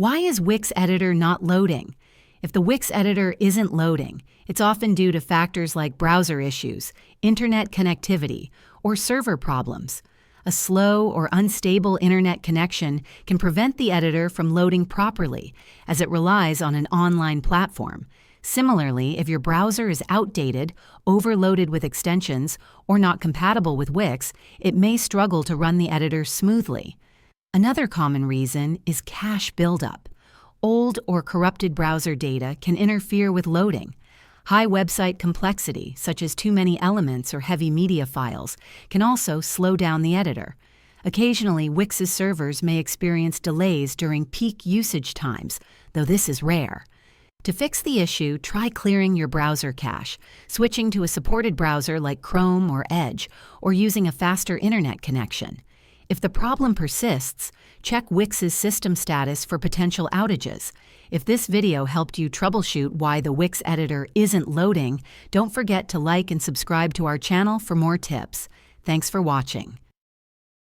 Why is WIX editor not loading? If the WIX editor isn't loading, it's often due to factors like browser issues, internet connectivity, or server problems. A slow or unstable internet connection can prevent the editor from loading properly, as it relies on an online platform. Similarly, if your browser is outdated, overloaded with extensions, or not compatible with WIX, it may struggle to run the editor smoothly. Another common reason is cache buildup. Old or corrupted browser data can interfere with loading. High website complexity, such as too many elements or heavy media files, can also slow down the editor. Occasionally, WIX's servers may experience delays during peak usage times, though this is rare. To fix the issue, try clearing your browser cache, switching to a supported browser like Chrome or Edge, or using a faster internet connection. If the problem persists, check WIX's system status for potential outages. If this video helped you troubleshoot why the WIX editor isn't loading, don't forget to like and subscribe to our channel for more tips. Thanks for watching.